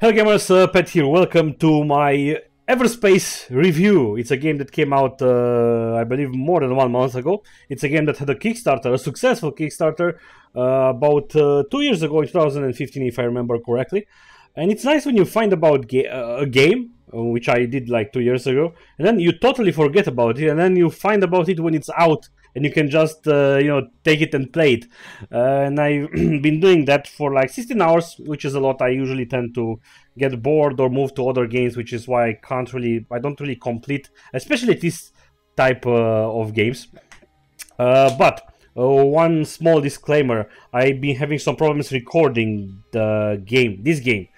Hello gamers, Pet here. Welcome to my EVERSPACE review. It's a game that came out, I believe, more than 1 month ago. It's a game that had a Kickstarter, a successful Kickstarter, about 2 years ago in 2015, if I remember correctly. And it's nice when you find about a game, which I did like 2 years ago, and then you totally forget about it, and then you find about it when it's out, and you can just, take it and play it. And I've been doing that for like 16 hours, which is a lot. I usually tend to get bored or move to other games, which is why I don't really complete, especially this type of games. But one small disclaimer: I've been having some problems recording this game.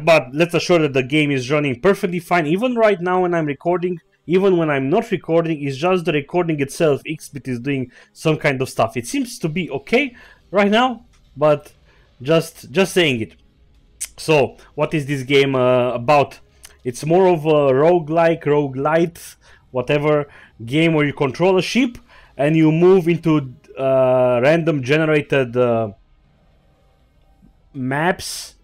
But let's assure that the game is running perfectly fine, even right now when I'm recording. Even when I'm not recording, it's just the recording itself. XBit is doing some kind of stuff. It seems to be okay right now, but just saying it. So, what is this game about? It's more of a roguelite, whatever game where you control a ship and you move into random generated maps.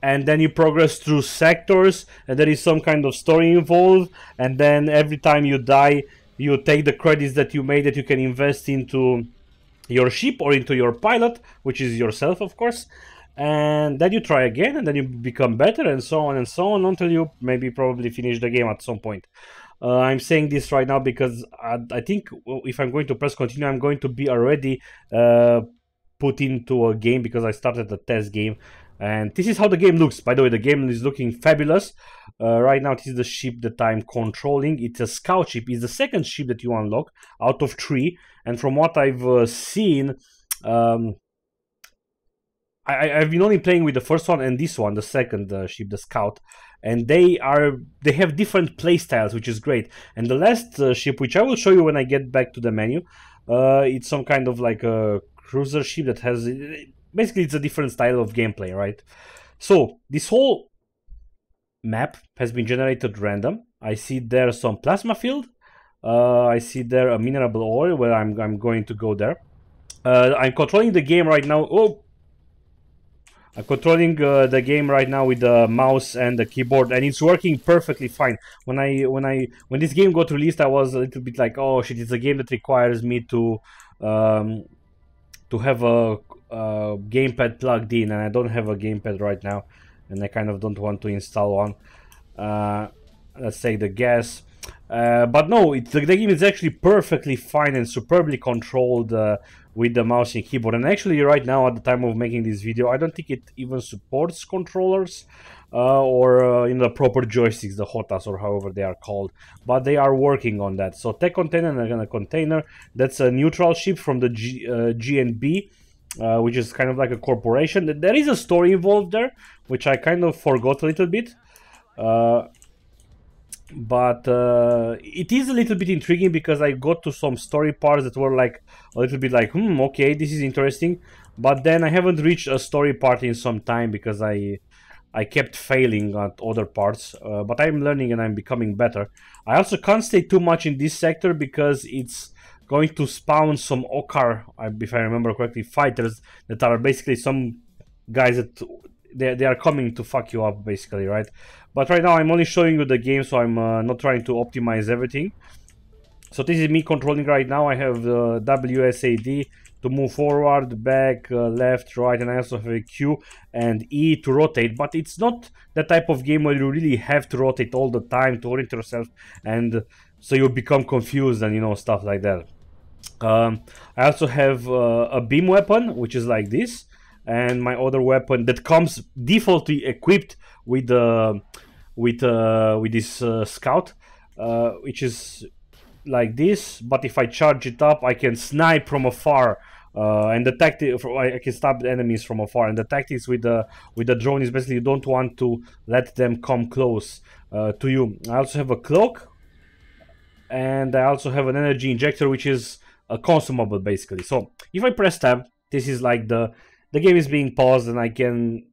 And then you progress through sectors, and there is some kind of story involved. And then every time you die, you take the credits that you made that you can invest into your ship or into your pilot, which is yourself, of course. And then you try again, and then you become better, and so on until you probably finish the game at some point. I'm saying this right now because I think if I'm going to press continue, I'm going to be already put into a game because I started a test game. And this is how the game looks. By the way, the game is looking fabulous. Right now, this is the ship that I'm controlling. It's a scout ship. It's the second ship that you unlock out of 3. And from what I've seen, I've been only playing with the first one and this one, the second ship, the scout. And they have different play styles, which is great. And the last ship, which I will show you when I get back to the menu, it's some kind of like a cruiser ship that has... Basically, it's a different style of gameplay, right? So, this whole map has been generated random. I see there some plasma field. I see there a mineral ore where I'm going to go there. I'm controlling the game right now. Oh! I'm controlling the game right now with the mouse and the keyboard, and it's working perfectly fine. When this game got released, I was a little bit like, oh shit, it's a game that requires me to have a GamePET plugged in, and I don't have a GamePET right now, and I kind of don't want to install one. Let's take the gas. But no, the game is actually perfectly fine and superbly controlled with the mouse and keyboard. And actually right now, at the time of making this video, I don't think it even supports controllers or the proper joysticks, the HOTAS or however they are called. But they are working on that. So tech container and a container, that's a neutral ship from the GNB. Which is kind of like a corporation. There is a story involved there, which I kind of forgot a little bit. But it is a little bit intriguing because I got to some story parts that were like a little bit like, okay, this is interesting. But then I haven't reached a story part in some time because I kept failing at other parts. But I'm learning and I'm becoming better. I also can't stay too much in this sector because it's going to spawn some Okar, if I remember correctly, fighters that are basically some guys that they are coming to fuck you up, basically, right? But right now I'm only showing you the game, so I'm not trying to optimize everything. So this is me controlling right now. I have the WSAD to move forward, back, left, right, and I also have a Q and E to rotate. But it's not that type of game where you really have to rotate all the time to orient yourself, and so you become confused and stuff like that. I also have a beam weapon, which is like this, and my other weapon that comes defaultly equipped with this scout, which is like this. But if I charge it up, I can snipe from afar, and the tactic I can stab enemies from afar. And the tactics with the drone is basically you don't want to let them come close to you. I also have a cloak, and I also have an energy injector, which is a consumable basically. So if I press tab, this is like the game is being paused, and I can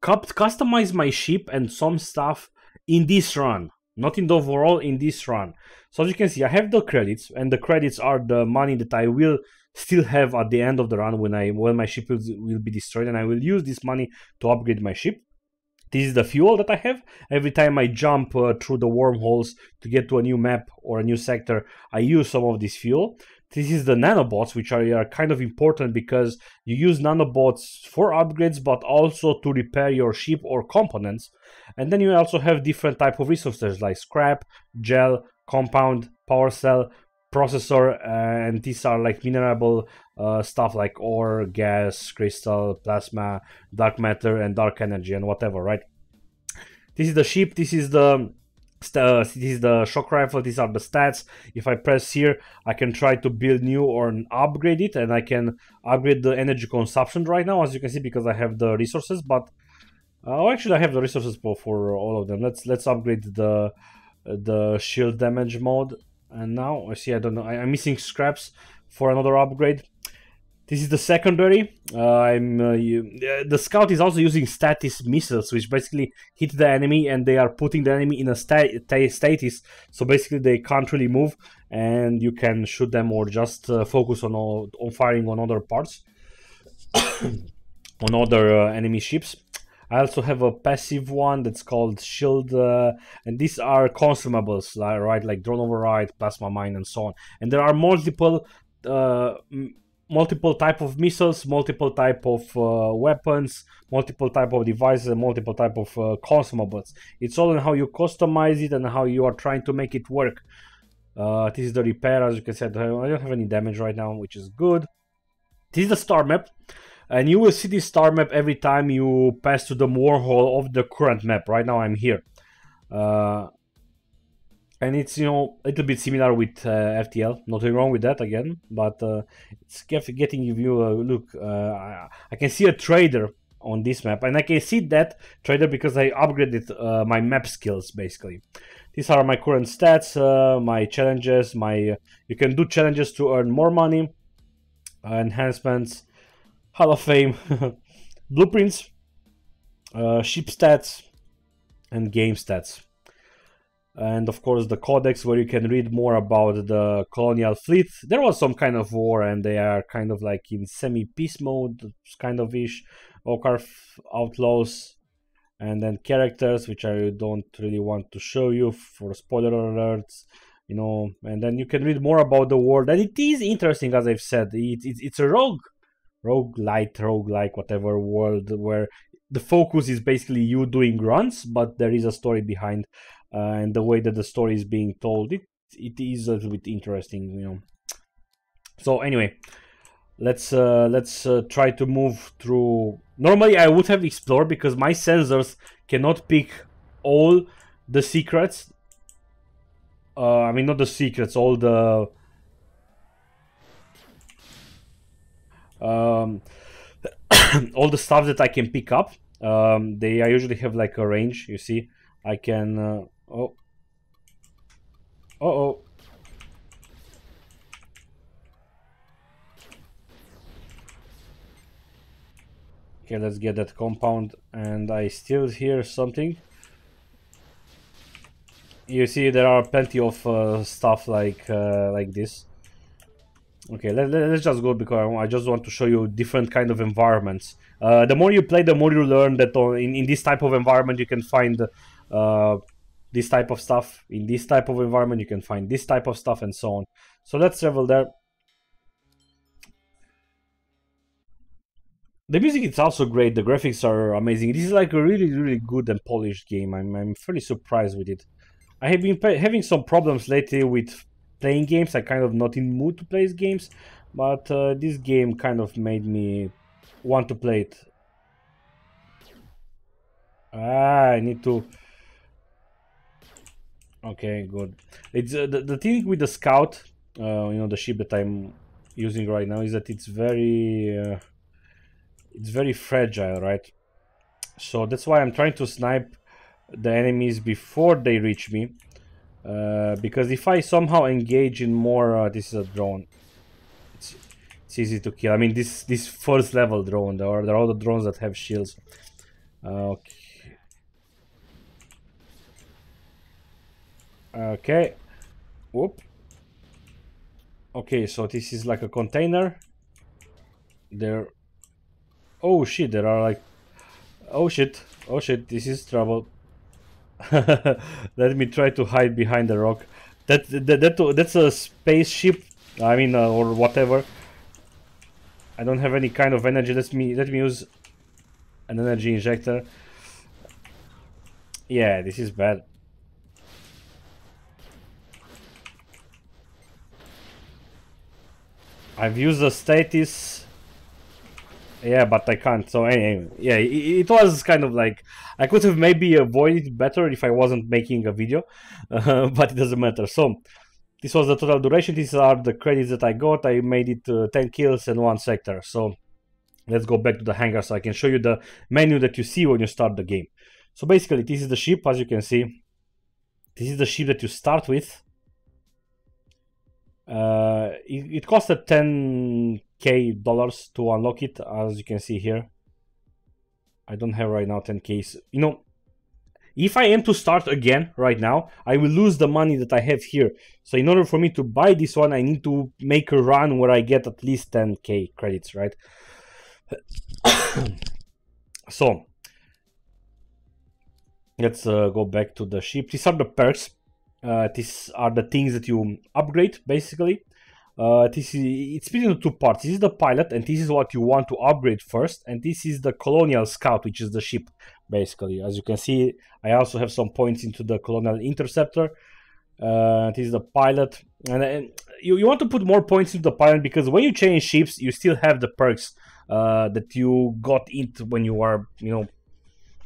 customize my ship and some stuff in this run, not in the overall, in this run. So as you can see, I have the credits, and the credits are the money that I will still have at the end of the run when my ship will be destroyed, and I will use this money to upgrade my ship. This is the fuel that I have. Every time I jump through the wormholes to get to a new map or a new sector, I use some of this fuel. This is the nanobots, which are kind of important because you use nanobots for upgrades, but also to repair your ship or components. And then you also have different type of resources like scrap, gel, compound, power cell, processor, and these are like minerable stuff like ore, gas, crystal, plasma, dark matter, and dark energy, and whatever, right? This is the ship. This is the shock rifle. These are the stats. If I press here, I can try to build new or upgrade it, and I can upgrade the energy consumption right now, as you can see, because I have the resources. But actually, I have the resources for all of them. Let's upgrade the shield damage mode. And now I see, I don't know, I'm missing scraps for another upgrade. This is the secondary. The scout is also using status missiles, which basically hit the enemy and they are putting the enemy in a status. So basically they can't really move, and you can shoot them or just focus on firing on other parts, on other enemy ships. I also have a passive one that's called shield, and these are consumables, right? Like drone override, plasma mine, and so on. And there are multiple type of missiles, multiple type of weapons, multiple type of devices, and multiple type of consumables. It's all in how you customize it and how you are trying to make it work. This is the repair. As you can see, I don't have any damage right now, which is good. This is the star map. And you will see this star map every time you pass to the wormhole of the current map. Right now I'm here. And it's, you know, a little bit similar with FTL. Nothing wrong with that again. But it's getting you a look. I can see a trader on this map. And I can see that trader because I upgraded my map skills, basically. These are my current stats, my challenges. You can do challenges to earn more money. Enhancements. Hall of Fame, blueprints, ship stats, and game stats. And of course the codex, where you can read more about the colonial fleet. There was some kind of war and they are kind of like in semi-peace mode, kind of ish. Okarf outlaws, and then characters, which I don't really want to show you for spoiler alerts. You know, and then you can read more about the world. And it is interesting, as I've said. It's a roguelike, whatever world, where the focus is basically you doing runs, but there is a story behind, and the way that the story is being told, it is a little bit interesting, you know. So anyway, let's try to move through. Normally I would have explored because my sensors cannot pick all the secrets. I mean, not the secrets, all the all the stuff that I can pick up. I usually have like a range. You see, I can. Oh. Okay, let's get that compound, and I still hear something. You see, there are plenty of stuff like this. Okay, let's just go because I just want to show you different kind of environments. The more you play, the more you learn that in this type of environment you can find this type of stuff. In this type of environment you can find this type of stuff, and so on. So let's travel there. The music is also great. The graphics are amazing. This is like a really good and polished game. I'm fairly surprised with it. I have been having some problems lately with playing games. I kind of not in mood to play games, but this game kind of made me want to play it. I need to. Okay, good. It's the thing with the scout, you know, the ship that I'm using right now, is that it's very fragile, right? So that's why I'm trying to snipe the enemies before they reach me. Because if I somehow engage in more, this is a drone. It's easy to kill. I mean, this first level drone. There are other drones that have shields. Okay. Okay. Whoop. Okay, so this is like a container. There. Oh shit! There are like. Oh shit! Oh shit! This is trouble. Let me try to hide behind the rock. That's a spaceship. I mean, or whatever. I don't have any kind of energy. Let me use an energy injector. Yeah, this is bad. I've used the status. Yeah, but I can't. So anyway, yeah, it was kind of like I could have maybe avoided it better if I wasn't making a video, but it doesn't matter. So this was the total duration. These are the credits that I got. I made it 10 kills and 1 sector. So let's go back to the hangar so I can show you the menu that you see when you start the game. So basically, this is the ship, as you can see. This is the ship that you start with. It costed $10K to unlock it, as you can see here. I don't have right now 10K. You know, if I am to start again right now, I will lose the money that I have here. So in order for me to buy this one, I need to make a run where I get at least 10K credits, right? So let's go back to the ship. These are the perks. These are the things that you upgrade, basically. It's split into 2 parts. This is the pilot, and this is what you want to upgrade first. And this is the colonial scout, which is the ship, basically. As you can see, I also have some points into the colonial interceptor. This is the pilot. And you want to put more points into the pilot because when you change ships, you still have the perks that you got into when you are, you know,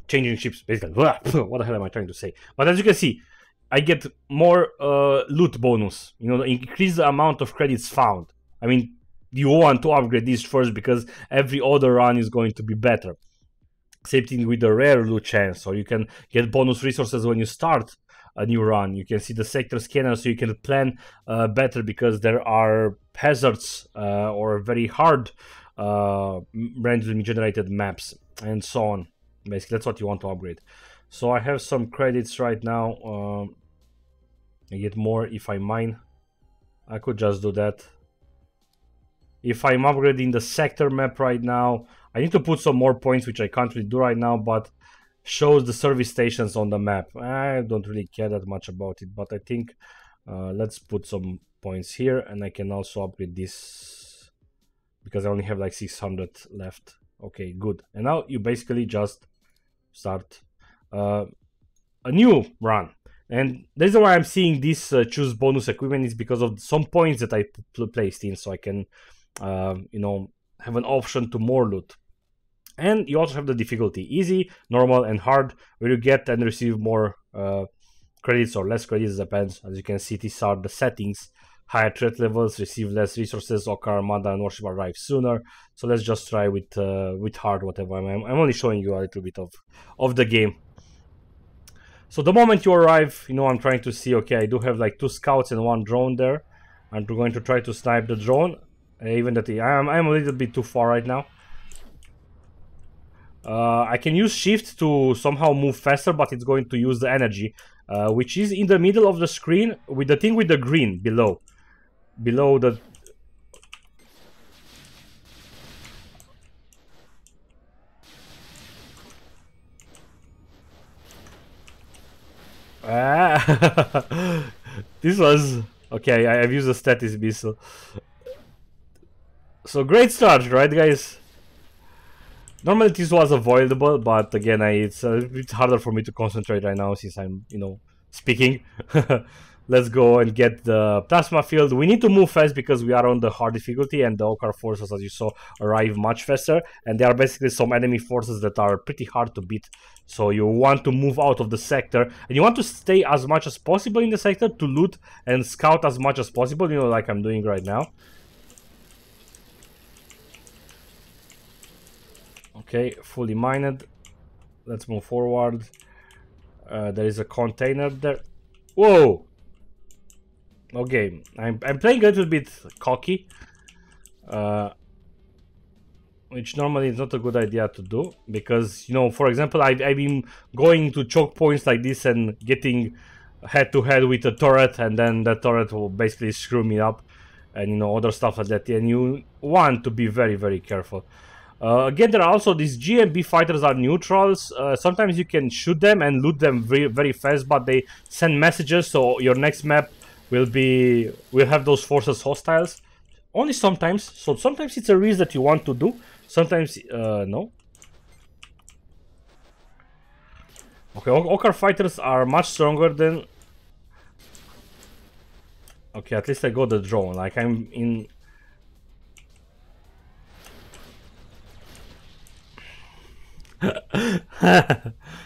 changing ships, basically. What the hell am I trying to say? But as you can see, I get more loot bonus, you know, increase the amount of credits found. I mean, you want to upgrade this first because every other run is going to be better. Same thing with the rare loot chance, so you can get bonus resources when you start a new run. You can see the sector scanner, so you can plan better because there are hazards or very hard randomly generated maps and so on. Basically, that's what you want to upgrade. So I have some credits right now. I get more if I mine. I could just do that. If I'm upgrading the sector map right now, I need to put some more points, which I can't really do right now, but shows the service stations on the map. I don't really care that much about it, but I think let's put some points here, and I can also upgrade this because I only have like 600 left. Okay, good. And now you basically just start a new run. And the reason why I'm seeing this choose bonus equipment is because of some points that I placed in, so I can, you know, have an option to more loot. And you also have the difficulty, easy, normal, and hard, where you get and receive more credits or less credits, depends. As you can see, these are the settings. Higher threat levels, receive less resources, Oka, Armada, and Warship arrive sooner. So let's just try with hard, whatever. I'm only showing you a little bit of the game. So the moment you arrive, you know, I'm trying to see, okay, I do have like 2 scouts and 1 drone there. I'm going to try to snipe the drone. Even that I'm a little bit too far right now. I can use shift to somehow move faster, but it's going to use the energy, which is in the middle of the screen with the thing with the green below. Below the... This was... Okay, I've used the status missile. So great start, right guys? Normally this was avoidable, but again, it's a bit harder for me to concentrate right now since I'm, you know, speaking. Let's go and get the plasma field. We need to move fast because we are on the hard difficulty, and the Okar forces, as you saw, arrive much faster. And there are basically some enemy forces that are pretty hard to beat. So you want to move out of the sector, and you want to stay as much as possible in the sector to loot and scout as much as possible, you know, like I'm doing right now. Okay, fully mined. Let's move forward. There is a container there. Whoa! Okay, I'm playing a little bit cocky, which normally is not a good idea to do because, you know, for example, I've been going to choke points like this and getting head to head with a turret, and then the turret will basically screw me up. and you know, other stuff like that, and you want to be very, very careful. Again, there are also these GMB fighters are neutrals. Sometimes you can shoot them and loot them very, very fast, but they send messages, so your next map will have those forces hostiles. Only sometimes. So sometimes it's a risk that you want to do. Sometimes no. Okay, Okar fighters are much stronger than. Okay, at least I got the drone. Like I'm in.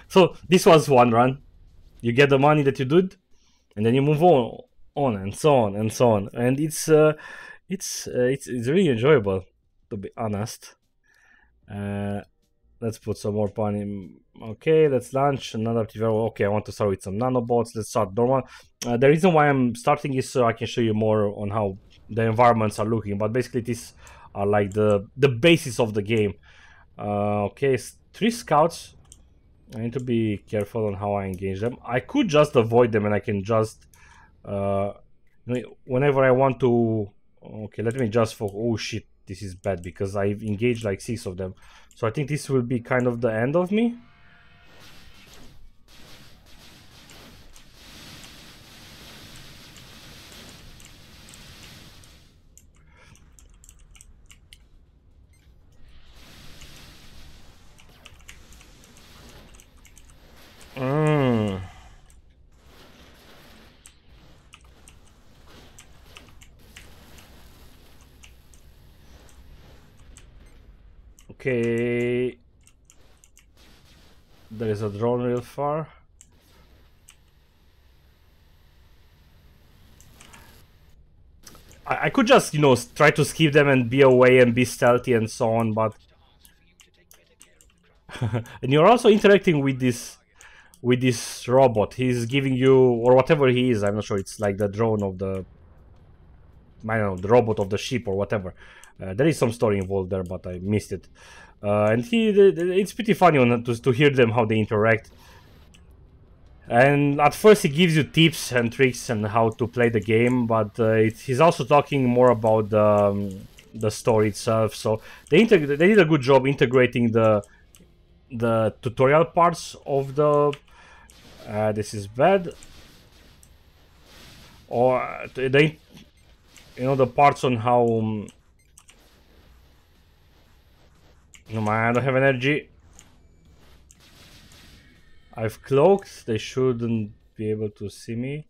So this was one run. You get the money that you did, and then you move on and so on and so on, and it's really enjoyable, to be honest. Let's put some more pan in. Okay, let's launch another TV. Okay, I want to start with some nanobots. Let's start normal. The reason why I'm starting is so I can show you more on how the environments are looking, but basically these are like the basis of the game. Okay, 3 scouts. I need to be careful on how I engage them. I could just avoid them and I can just whenever I want to. Okay, let me just focus. Oh shit, this is bad because I've engaged like 6 of them, so I think this will be kind of the end of me. Okay, there is a drone real far. I could just, you know, try to skip them and be away and be stealthy and so on, but and you're also interacting with this robot. He's giving you, or whatever he is, I'm not sure, it's like the drone of the, I don't know, the robot of the ship or whatever. There is some story involved there, but I missed it. And it's pretty funny to hear them, how they interact. And at first he gives you tips and tricks on how to play the game, but he's also talking more about the story itself. So they did a good job integrating the tutorial parts of the. This is bad. Or they, you know, the parts on how. No, man, I don't have energy. I've cloaked. They shouldn't be able to see me.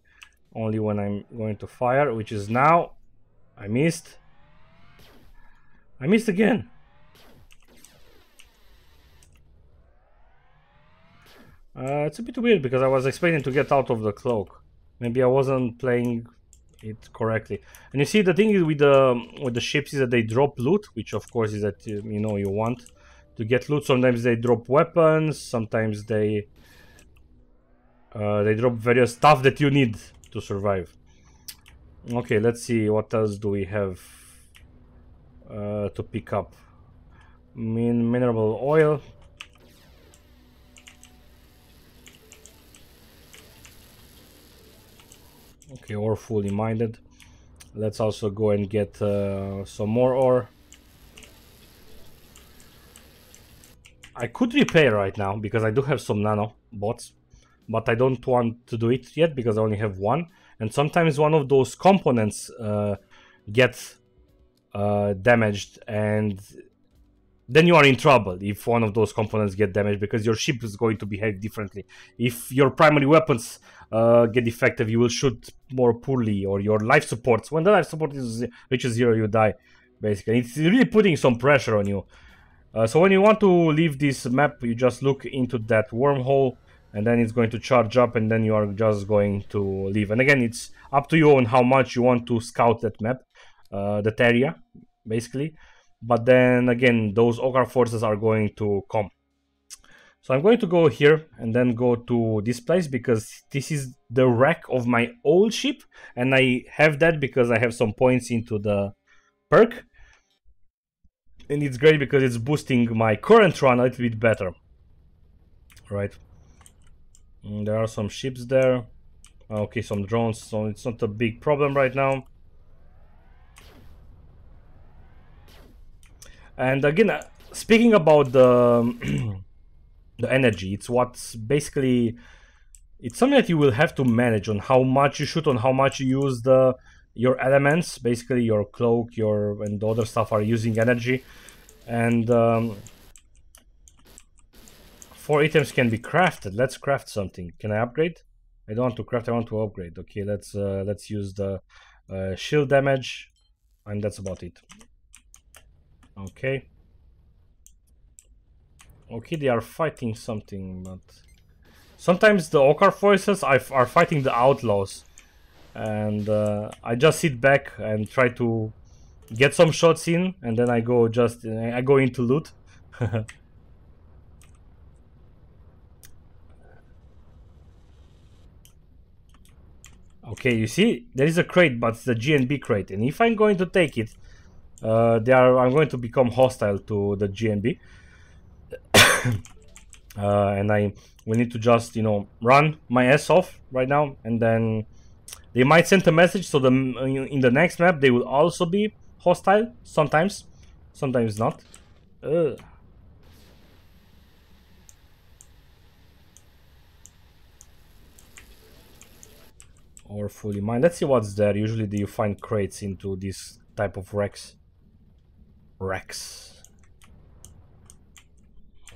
Only when I'm going to fire, which is now. I missed. I missed again. It's a bit weird because I was expecting to get out of the cloak. Maybe I wasn't playing it correctly. And you see, the thing is with the ships is that they drop loot, which of course is that you know you want to get loot. Sometimes they drop weapons. Sometimes they drop various stuff that you need to survive. Okay, let's see what else do we have to pick up. Mineral oil. Okay, ore fully minded. Let's also go and get some more ore. I could repair right now because I do have some nano bots, but I don't want to do it yet because I only have one. And sometimes one of those components gets damaged, and then you are in trouble if one of those components get damaged because your ship is going to behave differently. If your primary weapons get defective, you will shoot more poorly, or your life supports. When the life support reaches 0, you die, basically. It's really putting some pressure on you. So when you want to leave this map, you just look into that wormhole, and then it's going to charge up, and then you are just going to leave. And again, it's up to you on how much you want to scout that map, that area, basically. But then again, those Okar forces are going to come. So I'm going to go here and then go to this place because this is the wreck of my old ship, and I have that because I have some points into the perk. And it's great because it's boosting my current run a little bit better. Right. There are some ships there. Okay, some drones, so it's not a big problem right now. And again, speaking about the the energy, it's what's basically, it's something that you will have to manage on how much you shoot, on how much you use your elements. Basically, your cloak, and the other stuff are using energy, and 4 items can be crafted. Let's craft something. Can I upgrade? I don't want to craft. I want to upgrade. Okay, let's use the shield damage, and that's about it. Okay. Okay, they are fighting something, but sometimes the Okar forces are fighting the outlaws, and I just sit back and try to get some shots in, and then I go into loot. Okay, you see, there is a crate, but it's the GNB crate, and if I'm going to take it, I'm going to become hostile to the GNB, and we need to just, you know, run my ass off right now, and then they might send a message, so in the next map they will also be hostile. Sometimes not. Or fully mined. Let's see what's there. Usually do you find crates into this type of wrecks.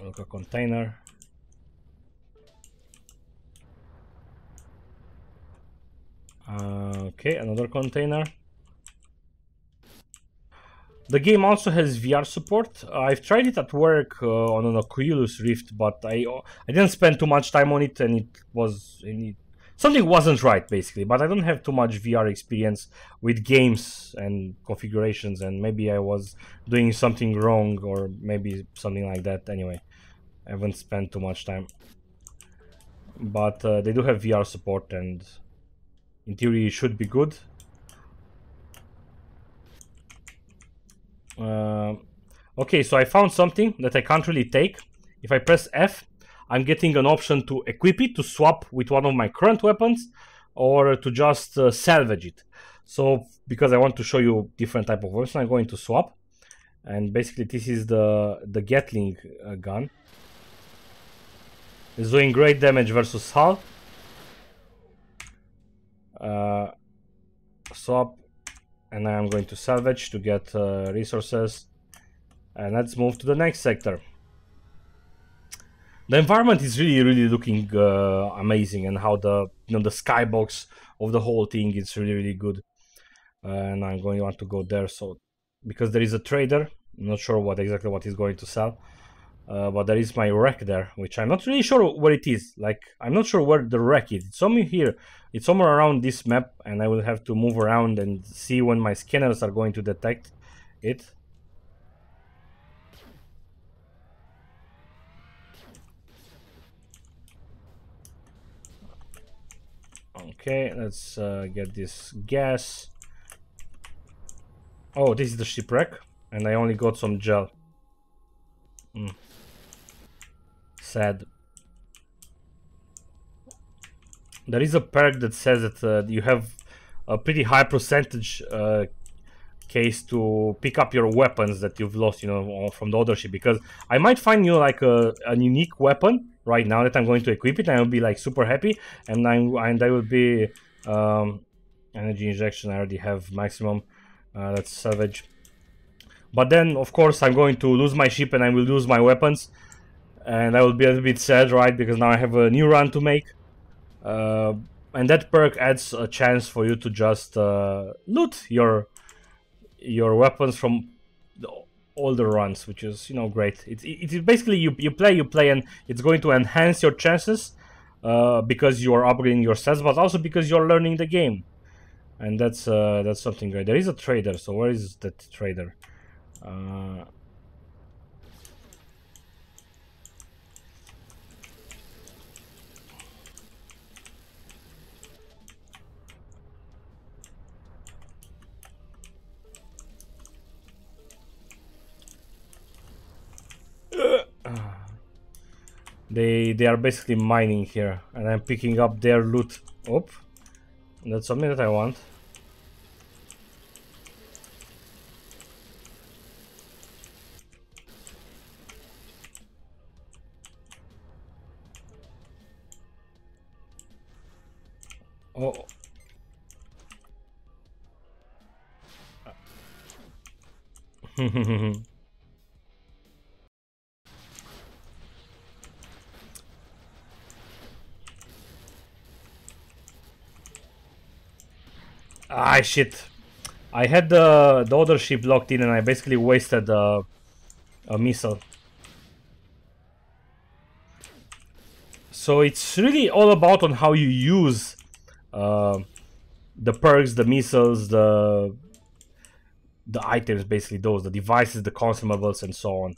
Look, a container. Okay, another container. The game also has VR support. I've tried it at work on an Oculus Rift, but I didn't spend too much time on it, and something wasn't right, basically. But I don't have too much VR experience with games and configurations, and maybe I was doing something wrong, or maybe something like that. Anyway, I haven't spent too much time. But they do have VR support, and in theory it should be good. Okay, so I found something that I can't really take. If I press F, I'm getting an option to equip it, to swap with one of my current weapons, or to just salvage it. So, because I want to show you different type of weapons, I'm going to swap. And basically this is the Gatling gun. It's doing great damage versus hull. Swap. And I'm going to salvage to get resources. And let's move to the next sector. The environment is really looking amazing, and how the skybox of the whole thing is really good. And I'm going to want to go there, so because there is a trader. I'm not sure exactly what he's going to sell, but there is my wreck there, which I'm not really sure where it is. Like, I'm not sure where the wreck is. It's somewhere here. It's somewhere around this map, and I will have to move around and see when my scanners are going to detect it. Okay, let's get this gas. Oh, this is the shipwreck, and I only got some gel. Sad. There is a perk that says that you have a pretty high percentage case to pick up your weapons that you've lost, from the other ship. Because I might find like a unique weapon right now that I'm going to equip it, and I'll be like super happy, and I will be energy injection. I already have maximum. Let's salvage. But then, of course, I'm going to lose my ship and I will lose my weapons, and I will be a little bit sad, right? Because now I have a new run to make, and that perk adds a chance for you to just loot your weapons from the older runs, which is great. It's basically you play, and it's going to enhance your chances because you are upgrading your stats, but also because you're learning the game, and that's something great. There is a trader, so where is that trader? They are basically mining here, and I'm picking up their loot. Oh, that's something that I want. Oh. Ah, shit. I had the other ship locked in and I basically wasted a missile. So it's really all about on how you use the perks, the missiles, the items, basically those, the devices, the consumables, and so on.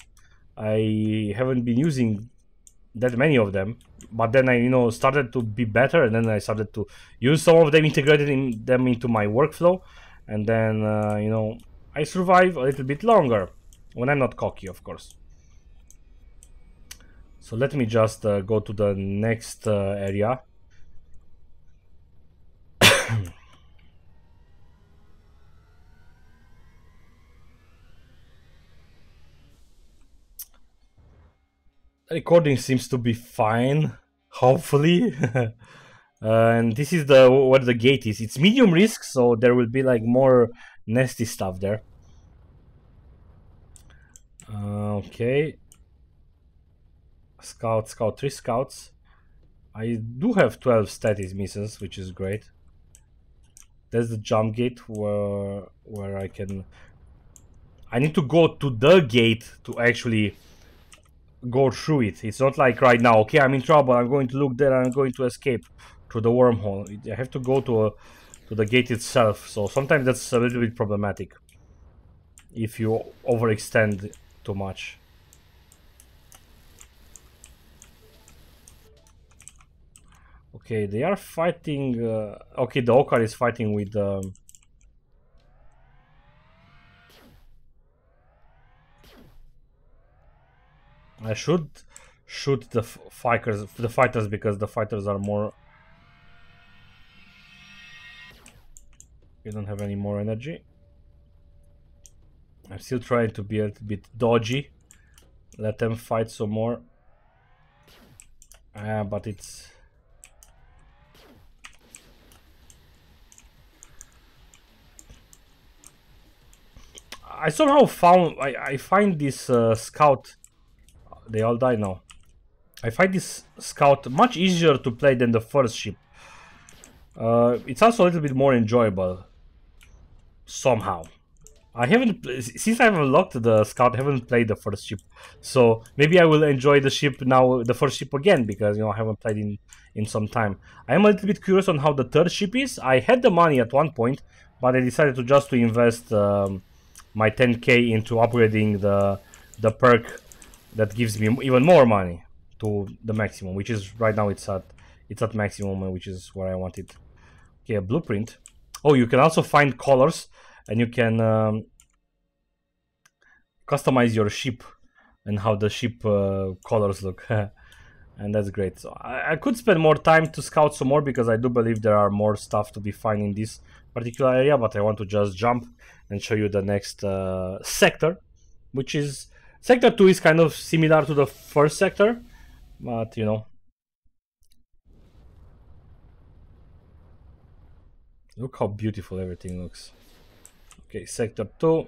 I haven't been using that many of them, but then I, started to be better, and then I started to use some of them, integrated them into my workflow, and then, I survive a little bit longer when I'm not cocky, of course. So let me just go to the next area. Recording seems to be fine, hopefully. And this is where the gate is. It's medium risk, so there will be like more nasty stuff there. Okay. Scout, 3 scouts. I do have 12 status missions, which is great. There's the jump gate where I need to go to the gate to actually go through it. It's not like right now, okay, I'm in trouble, I'm going to look there, I'm going to escape through the wormhole. I have to go to the gate itself, so sometimes that's a little bit problematic if you overextend too much. Okay, they are fighting. Okay, the Okar is fighting with. I should shoot the fighters because the fighters are more. You don't have any more energy. I'm still trying to be a little bit dodgy. Let them fight some more. But it's. I somehow found. I find this scout. They all die now. I find this scout much easier to play than the first ship. It's also a little bit more enjoyable. Somehow. I haven't, since I've unlocked the scout, I haven't played the first ship. So maybe I will enjoy the ship now, the first ship again, because, I haven't played in some time. I am a little bit curious on how the third ship is. I had the money at one point, but I decided to invest my 10k into upgrading the perk that gives me even more money to the maximum, which is right now it's at maximum, which is where I want it. Okay, a blueprint. Oh, you can also find colors, and you can customize your ship and how the ship colors look. And that's great. So I could spend more time to scout some more, because I do believe there are more stuff to be found in this particular area, but I want to just jump and show you the next sector, which is sector 2 is kind of similar to the first sector, but look how beautiful everything looks. Okay, sector 2.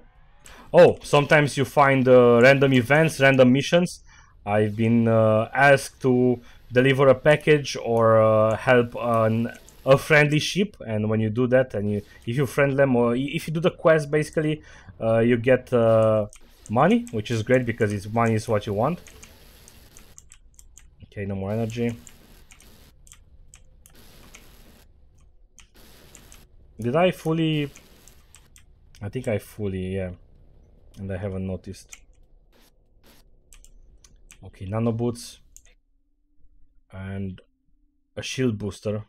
Oh, sometimes you find random events, random missions. I've been asked to deliver a package or help a friendly ship, and when you do that, and if you friend them, or if you do the quest, basically, you get money, which is great because money is what you want. Okay, no more energy. Did I fully? I think I fully, yeah. And I haven't noticed. Okay, nano boots. And a shield booster,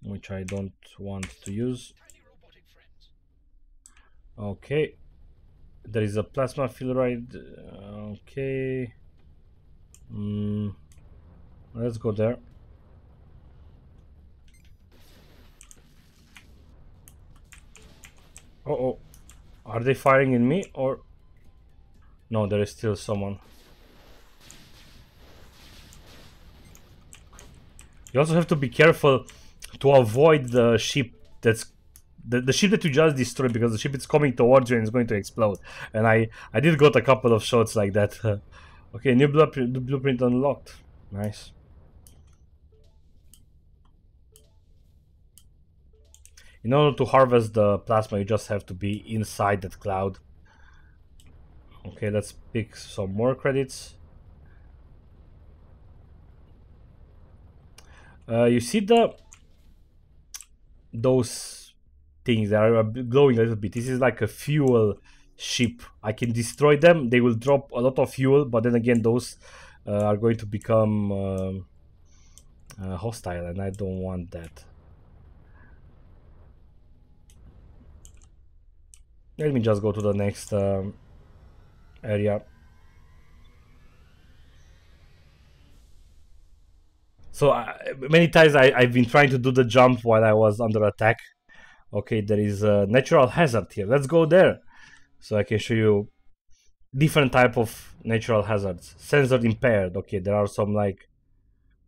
which I don't want to use. Okay. There is a plasma field right. Okay. Let's go there. Oh, are they firing in me, or no? There is still someone. You also have to be careful to avoid the ship that's the ship that you just destroyed, because the ship is coming towards you and it's going to explode. And I did got a couple of shots like that. Okay, new blueprint unlocked. Nice. In order to harvest the plasma, you just have to be inside that cloud. Okay, let's pick some more credits. You see those things that are glowing a little bit. This is like a fuel ship. I can destroy them. They will drop a lot of fuel, but then again, those are going to become hostile, and I don't want that. Let me just go to the next area. So many times I've been trying to do the jump while I was under attack. Okay, there is a natural hazard here. Let's go there, so I can show you different type of natural hazards. Sensor impaired. Okay, there are some like,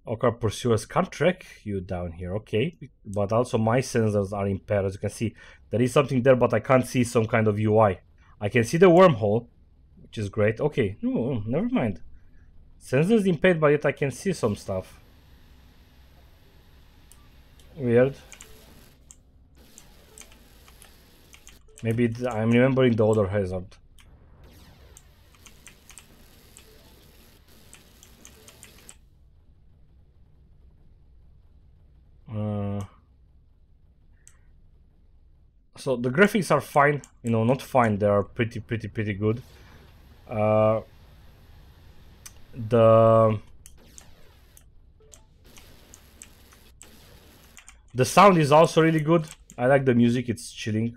okay, pursuers can't track you down here. Okay, but also my sensors are impaired. As you can see, there is something there, but I can't see some kind of UI. I can see the wormhole, which is great. Okay, no, never mind. Sensors impaired, but yet I can see some stuff. Weird. Maybe I'm remembering the other hazard. So the graphics are fine, you know, not fine. They are pretty good. The sound is also really good. I like the music; it's chilling.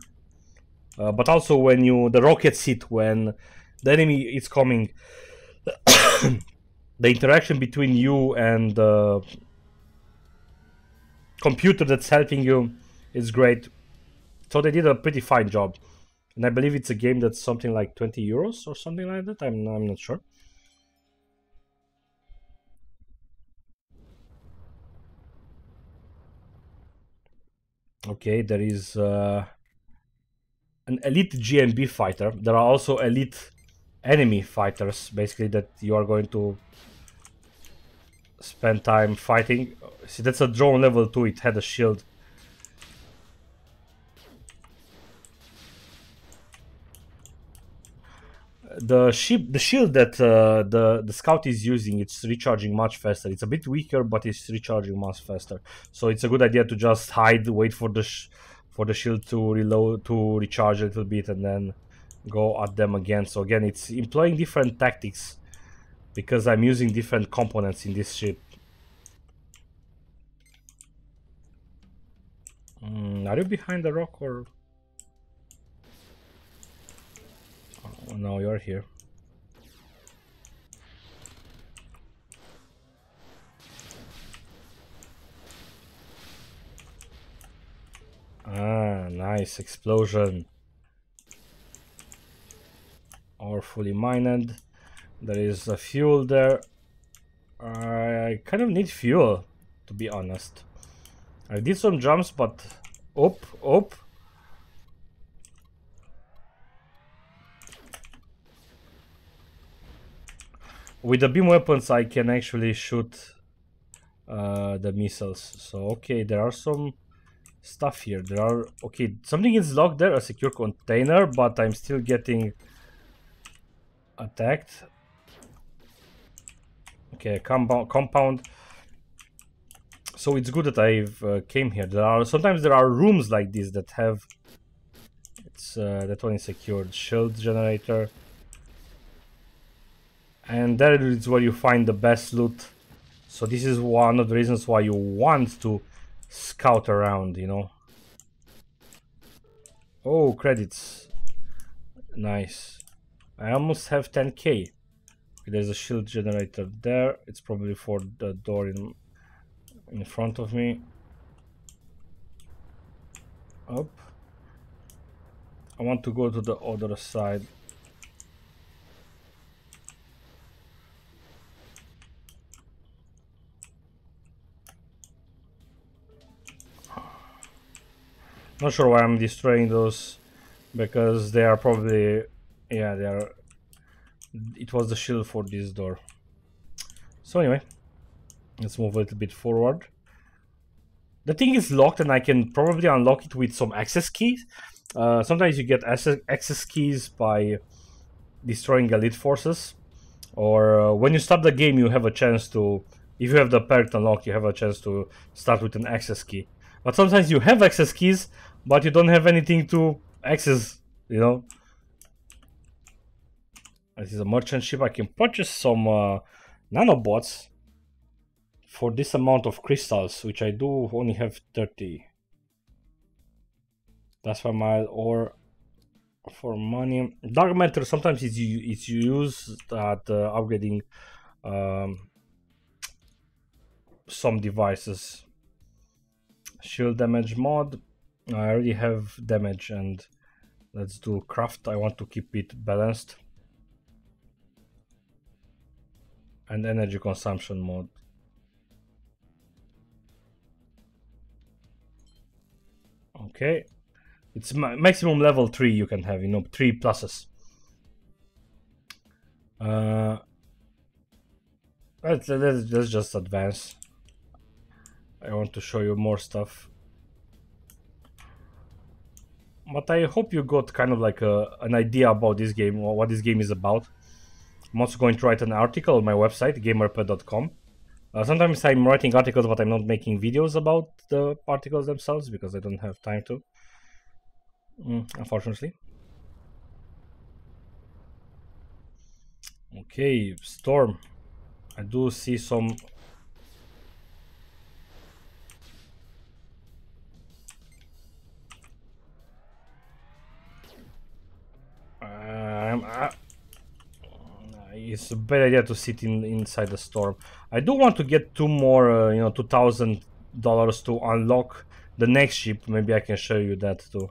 But also when the rockets hit, when the enemy is coming, the interaction between you and the computer that's helping you is great. So they did a pretty fine job. And I believe it's a game that's something like 20 euros or something like that. I'm not sure. Okay, there is an elite GMB fighter. There are also elite enemy fighters, basically, that you are going to spend time fighting. See, that's a drone level 2. It had a shield. The shield that the scout is using, it's recharging much faster. It's a bit weaker, but it's recharging much faster. So it's a good idea to just hide, wait for the shield to reload, to recharge a little bit, and then go at them again. So again, it's employing different tactics because I'm using different components in this ship. Are you behind the rock or? Oh, no, you're here. Ah, nice explosion. Or fully mined. There is a fuel there. I kind of need fuel, to be honest. I did some jumps, but op. With the beam weapons, I can actually shoot the missiles. So okay, there are some stuff here. There are okay. Something is locked there, a secure container, but I'm still getting attacked. Okay, compound. So it's good that I've came here. Sometimes there are rooms like this that have. It's that one is secured. Shield generator. And that is where you find the best loot. So this is one of the reasons why you want to scout around, you know. Oh, credits. Nice. I almost have 10k. There's a shield generator there. It's probably for the door in front of me. Up. I want to go to the other side. Not sure why I'm destroying those, because they are probably, yeah, they are. It was the shield for this door. So anyway, let's move a little bit forward. The thing is locked, and I can probably unlock it with some access keys. Sometimes you get access keys by destroying elite forces, or when you start the game, you have a chance to. If you have the perk unlocked, you have a chance to start with an access key. But sometimes you have access keys, but you don't have anything to access. You know. This is a merchant ship. I can purchase some nanobots for this amount of crystals, which I do only have 30. That's for mile or for money. Dark matter sometimes it's used at upgrading some devices. Shield damage mod. I already have damage, and let's do craft. I want to keep it balanced. And energy consumption mode. Okay, it's maximum level 3 you can have, 3 pluses. Let's just advance. I want to show you more stuff. But I hope you got kind of like an idea about this game, or what this game is about. I'm also going to write an article on my website, GamerPET.com. Sometimes I'm writing articles, but I'm not making videos about the articles themselves because I don't have time to, unfortunately. Okay, storm. I do see some. It's a bad idea to sit inside the storm. I do want to get 2 more, $2,000 to unlock the next ship. Maybe I can show you that too.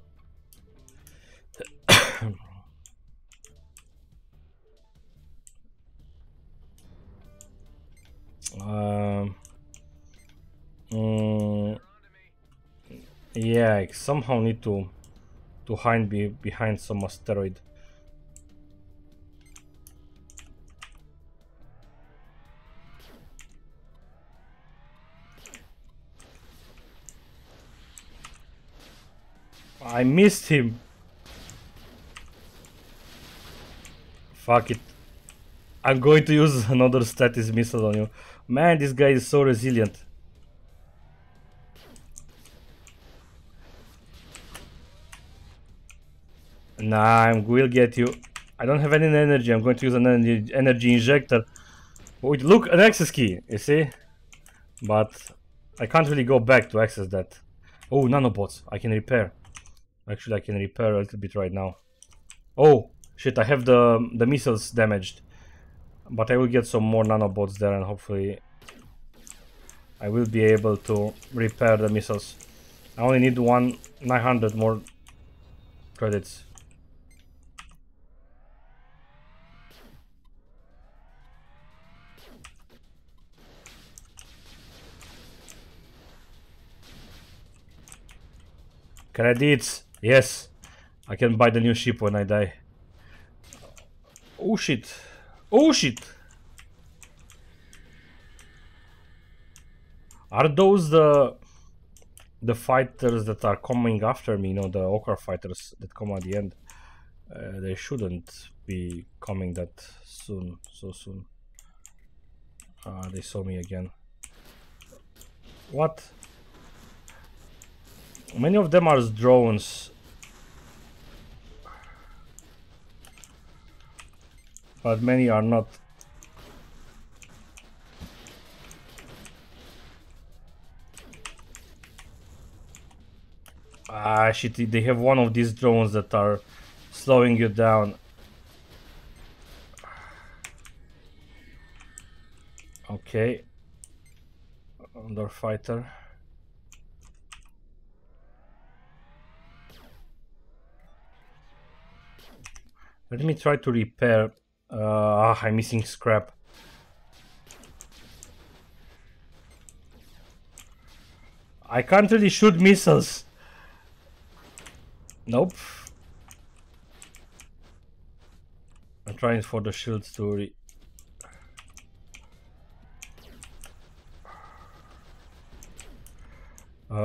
Yeah, I somehow need to hide behind some asteroid. I missed him. Fuck it. I'm going to use another status missile on you. Man, this guy is so resilient. Nah, I will get you. I don't have any energy. I'm going to use an energy injector. Wait, look, an access key, you see? But I can't really go back to access that. Oh, nanobots. I can repair. Actually, I can repair a little bit right now. Oh, shit, I have the missiles damaged. But I will get some more nanobots there, and hopefully I will be able to repair the missiles. I only need 900 more credits. Credits! Yes! I can buy the new ship when I die. Oh shit! Oh shit! Are those the fighters that are coming after me? The ochre fighters that come at the end? They shouldn't be coming that soon, so soon. They saw me again. What? Many of them are drones. But many are not. Ah, shit, they have one of these drones that are slowing you down. Okay. Underfighter. Let me try to repair. I'm missing scrap. I can't really shoot missiles. Nope. I'm trying for the shield to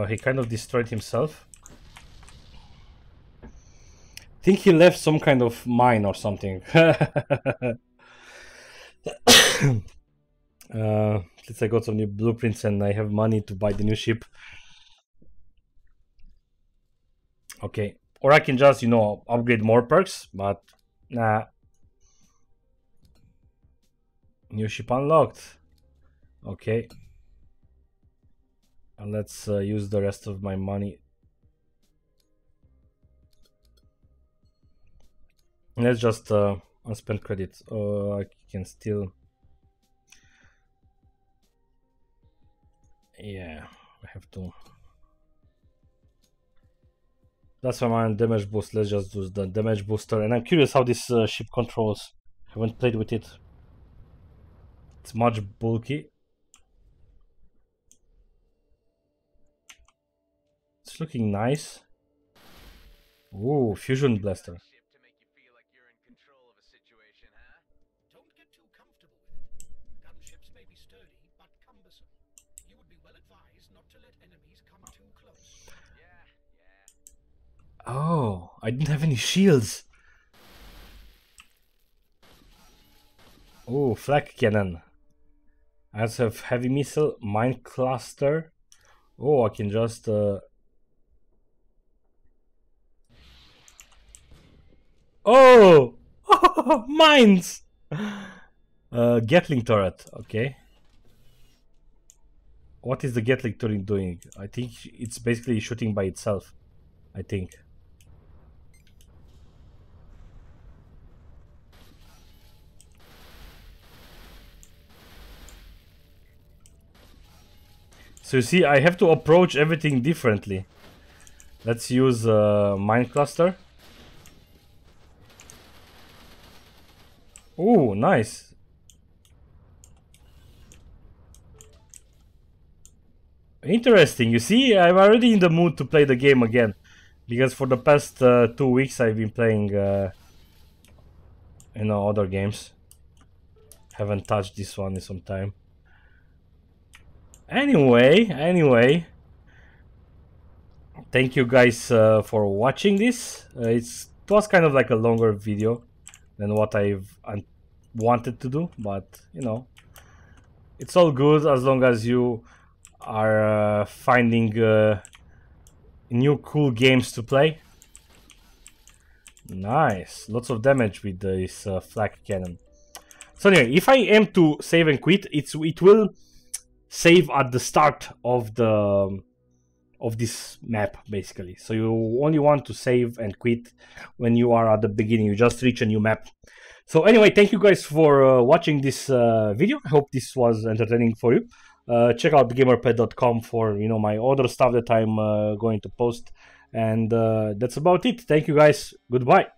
he kind of destroyed himself. Think he left some kind of mine or something. Since I got some new blueprints and I have money to buy the new ship. Okay, or I can just, you know, upgrade more perks, but nah. New ship unlocked. Okay. And let's use the rest of my money. Let's just unspent credit. I can still. Yeah, I have to. That's why I'm on damage boost. Let's just do the damage booster. And I'm curious how this ship controls. I haven't played with it. It's much bulky. It's looking nice. Ooh, fusion blaster. Oh, I didn't have any shields. Oh, flak cannon. I also have heavy missile, mine cluster. Oh, I can just oh, mines. Gatling turret. Okay. What is the Gatling turret doing? I think it's basically shooting by itself. I think. So you see, I have to approach everything differently. Let's use mine cluster. Oh, nice. Interesting. You see, I'm already in the mood to play the game again. Because for the past 2 weeks I've been playing, you know, other games. Haven't touched this one in some time. Anyway, thank you guys for watching this. It was kind of like a longer video than what I've wanted to do, but you know, it's all good as long as you are finding new cool games to play. Nice, lots of damage with this flak cannon. So anyway, if I am to save and quit, it will save at the start of this map, basically. So you only want to save and quit when you are at the beginning. You just reach a new map. So anyway, thank you guys for watching this video. I hope this was entertaining for you. Check out GamerPET.com for, you know, my other stuff that I'm going to post. And that's about it. Thank you guys. Goodbye.